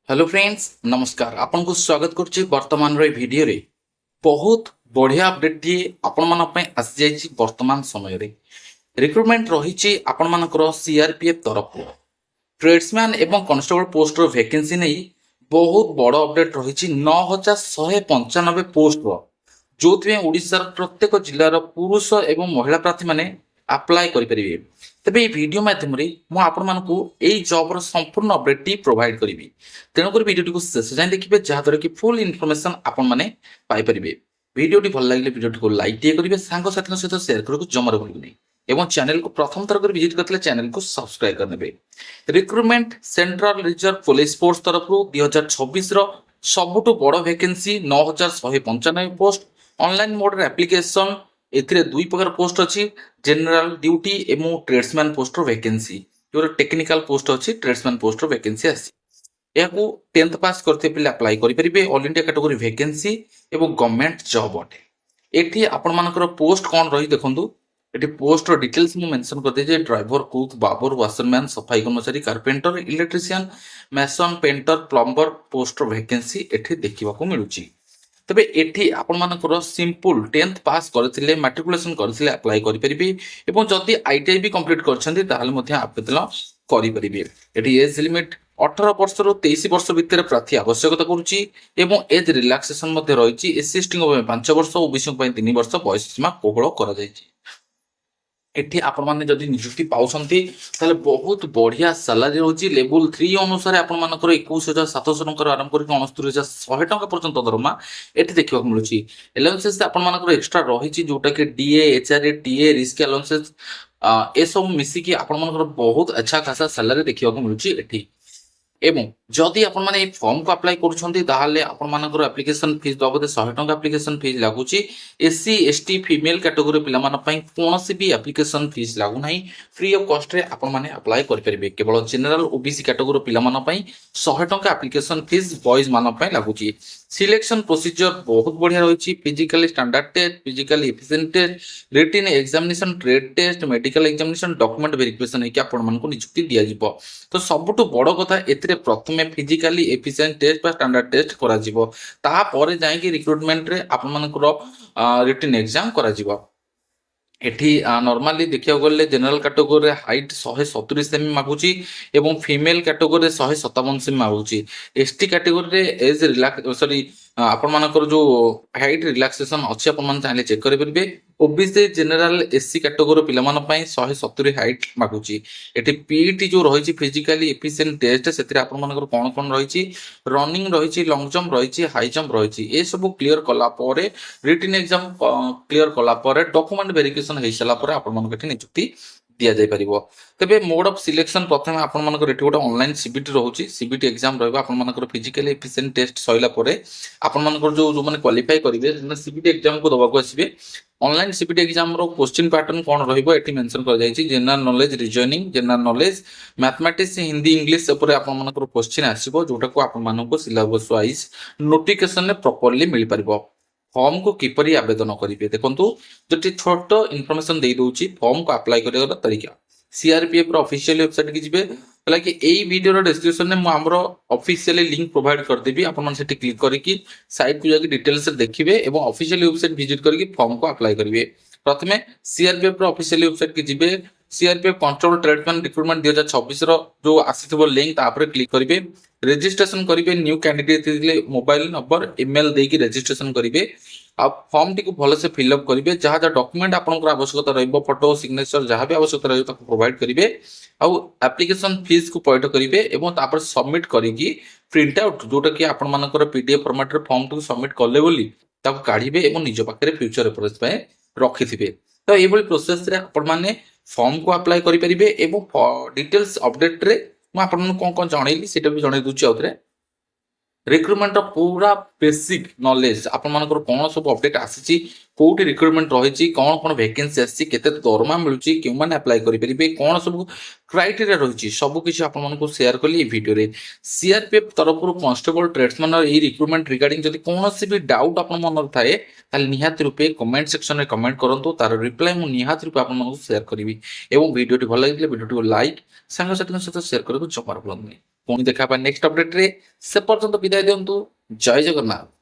Hello friends नमस्कार आपन को स्वागत करुच्ची वर्तमान वीडियो रे बहुत बढ़िया अपडेट टी आपण मन पय आसी जाईची वर्तमान समय रे रिक्रुटमेंट रही आपण मानकर सीआरपीएफ तरफ ट्रेड्समैन एवं कांस्टेबल पोस्ट रो वैकेंसी नहीं बहुत बड़ अपडेट रही 9195 पोस्ट जो ओडिशार प्रत्येक जिलार पुरुष एवं महिला प्रार्थी माने अप्लाई करें। तेज ये वीडियो मध्यम जॉब संपूर्ण अपडेट टी प्रोवाइड करी तेणुक वीडियो को शेष जाए देखिए जहाद्वारा कि फुल इनफॉरमेशन आपण मैंने पाइपर। वीडियो भल लगे वीडियो को लाइक टे करेंगे सांग साथी सहित सेयार करने जमार भूलि एवं चैनल को प्रथम थर विजिट करते चैनल को सब्सक्राइब करने। Recruitment central reserve police force तरफ 2026 सबुठ बड़ vacancy 9195 post online mode application एथिरे दुई प्रकार पोस्ट अच्छी जनरल ड्यूटी एवं ट्रेड्समैन पोस्ट वैकेंसी जो टेक्निकल पोस्ट अच्छी ट्रेड्समैन पोस्ट वैकेंसी आसी या 10th पास करते पिले अप्लाई करेंगे। ऑल इंडिया कैटेगरी वैकेंसी एवं गवर्नमेंट जॉब अटे। एठी आपण मानकर पोस्ट कौन रही देखंतु एठी पोस्ट रो डिटेल्स मु मेंशन कर दे जे ड्राइवर कुक बाबर वाशरमैन सफाई कर्मचारी carpenter electrician mason painter plumber post रो वैकेंसी एठी देखिबा को मिलुची। तबे एठी आपण मानकर सिंपल 10th पास करथिले मैट्रिकुलेशन करथिले अप्लाई करि परिबे एवं जदी आईटीआई भी कंप्लीट करछन्ती ताहाले मध्ये आवेदन करि परिबे। एठी एज लिमिट 18 वर्ष रु 23 वर्ष भितर प्रार्थी आवश्यकता करूची एवं एज रिलैक्सेशन मध्ये रहिची एससी एसटी को 5 वर्ष ओबीसी को 3 वर्ष बयस सीमा कोहळ करा जायछि। एठी आपण माने जदी नियुक्ति पाउछन्ती ताले बहुत बढ़िया सैलरी होची लेवल 3 अनुसार आपण मानकर 21700 टका आरंभ करी 69100 टका पर्यंत दरमा एठी देखिबा मिलुची। अलाउंसेस आपण मानकर एक्स्ट्रा रहिची जोटा कि DA HRA TA risk allowances ए सब मिसी कि आपण मानकर बहुत अच्छा खासा सैलरी देखिबा मिलुची एठी। एवं जदि आपण माने फॉर्म को अप्लाई करूछन्ती ताहाले आपण मानकर एप्लिकेशन फीस बाबद 100 टका एप्लिकेशन फीस लागुची। एससी एसटी फीमेल कैटेगरी पिला मान पई कोनोसी भी एप्लिकेशन फीस लागु नाही फ्री ऑफ कॉस्ट रे आपण माने अप्लाई करि परिबे। केवल जनरल ओबीसी कैटेगरी पिला मान पई 100 टका एप्लिकेशन फीस बॉयज मान पई लागुची। सिलेक्शन प्रोसीजर बहुत बढ़िया रही physically standard test physically efficient test written examination trade test medical examination document verification होके आपण मानकु नियुक्ति दिया जिवो। तो सबुठ बड़ कथा एथिरे प्रथमे फिजिकली एफिशिएंट टेस्ट बा स्टैंडर्ड टेस्ट करा जिवो ता परे जाय कि रिक्रुटमेंट रे आपण मानकर रिटन एग्जाम करा जिवो। एठी नॉर्मली देखिया गले जनरल कैटेगरी हाइट 170 सेमी मागुची एवं फीमेल कैटेगरी 157 सेमी मागुची। एसटी कैटेगरी रे एज रिलैक्स सॉरी आपण मानकर जो हाइट रिलैक्सेशन अछि आपण मान चाहे चेक करि परिबे। ओबीसी जनरल एससी कैटेगरी पिला मान पई 170 हाइट मागुची। एठी पीईटी जो रहिछि फिजिकली एफिशिएंट टेस्ट सेतिर आपण मानकर कोन कोन रहिछि रनिंग रहिछि लॉन्ग जंप रहिछि हाई जंप रहिछि ए सब क्लियर कला परे रिटन एग्जाम क्लियर कला परे डॉक्यूमेंट वेरिफिकेशन हे सला परे आपण मानकर एठी नियुक्ति दिया जाय परिबो। तबे मोड ऑफ सिलेक्शन प्रथम आपण मानकर एठी गोटा ऑनलाइन सीबीटी रहउची सीबीटी एग्जाम रहबा आपण मानकर फिजिकली एफिशिएंट टेस्ट सइला परे आपण मानकर जो माने क्वालिफाई करिवे सीबीटी एग्जाम को दबा को आसीबे। ऑनलाइन सीबीटी एग्जाम रो क्वेश्चन पैटर्न कोन रहइबो एठी मेंशन कर जायछि general knowledge reasoning general knowledge mathematics Hindi English ऊपर आपण मानकर क्वेश्चन आसीबो जोटा को आपण मानको सिलेबस वाइज नोटिफिकेशन ने प्रॉपर्ली मिल परिबो। फॉर्म को किपरि आवेदन करिवे देखंतु जति छोट इन्फॉर्मेशन दे दोछि फॉर्म को अप्लाई करिवार तरीका सीआरपीएफ रो ऑफिशियल वेबसाइट की जिवे हला कि एई वीडियो रो डिस्क्रिप्शन में हमरो ऑफिशियली लिंक प्रोवाइड कर देबी आपण मन सेठी क्लिक करिकि साइट को जाके डिटेल्स देखिबे एवं ऑफिशियल वेबसाइट विजिट करिकि फॉर्म को अप्लाई करिवे। प्रथमे सीआरपीएफ रो ऑफिशियल वेबसाइट की जिवे सीआरपीएफ कांस्टेबल ट्रेडमैन रिक्रुटमेंट 2026 रो जो आसीथिबो लिंक तापर क्लिक करिवे रजिस्ट्रेशन करिवे न्यू कैंडिडेट दिले मोबाइल नंबर ईमेल देकी रजिस्ट्रेशन करिवे। अब फॉर्म टी को भले से फिलअप करिवे जहाँ जहाँ डॉक्यूमेंट आपनकर आवश्यकता रहइबो फोटो सिग्नेचर जहाँ भी आवश्यकता रहइबो ताको प्रोवाइड करिवे आउ एप्लिकेशन फीस को पैठ करिवे एवं तापर सबमिट करिकि प्रिंट आउट जोटा कि आपण मानकर पीडीएफ फॉर्मेट रे फॉर्म टी सबमिट करले बोली ताको काढिबे एवं निज पाखरे फ्यूचर रेफरेंस पे रखिथिबे। तो एबोली प्रोसेस रे आपण माने फॉर्म को अप्लाई करि परिबे एवं डिटेल्स अपडेट रे म आपण कोन कोन जणैली सेटा भी जणै दुची आउतरे। रिक्रुटमेंट पूरा ବେସିକ୍ ନଲେଜ ଆପଣମାନଙ୍କର କ'ଣ ସବୁ ଅପଡେଟ୍ ଆସିଛି, କୋଉଠି ରିକ୍ରୁଟମେଣ୍ଟ ରହିଛି, କ'ଣ କ'ଣ ଭ୍ୟାକେନ୍ସି ଆସିଛି, କେତେ ଦରମା ମିଳୁଛି, କେଉଁମାନେ ଆପ୍ଲାଏ କରିପାରିବେ, କ'ଣ ସବୁ କ୍ରାଇଟେରିଆ ରହିଛି, ସବୁ କିଛି ଆପଣମାନଙ୍କୁ ସେୟାର କଲି ଏହି ଭିଡ଼ିଓରେ। ସିଆରପିଏଫ୍ ତରଫରୁ କନଷ୍ଟେବଳ ଟ୍ରେଡ୍ସମ୍ୟାନର ଏହି ରିକ୍ରୁଟମେଣ୍ଟ ରିଗାର୍ଡିଂ ଯଦି କୌଣସି ବି ଡାଉଟ୍ ଆପଣ ମନରେ ଥାଏ ତାହେଲେ ନିହାତି ରୂପେ କମେଣ୍ଟ ସେକ୍ସନରେ କମେଣ୍ଟ କରନ୍ତୁ, ତାର ରିପ୍ଲାଏ ମୁଁ ନିହାତି ରୂପେ ଆପଣମାନଙ୍କୁ ସେୟାର କରିବି। ଏବଂ ଭିଡ଼ିଓଟି ଭଲ ଲାଗିଥିଲେ ଭିଡ଼ିଓଟିକୁ ଲାଇକ୍, ସାଙ୍ଗସାଥିଙ୍କ ସହିତ ସେୟାର କରିବାକୁ ଜମାରୁ ଭୁଲନ୍ତୁନି। ପୁଣି ଦେଖା ପାଇଁ ନେକ୍ସଟ ଅପଡେଟରେ, ସେ ପର୍ଯ୍ୟନ୍ତ ବିଦାୟ ଦିଅନ୍ତୁ। ଜୟ ଜଗନ୍ନାଥ।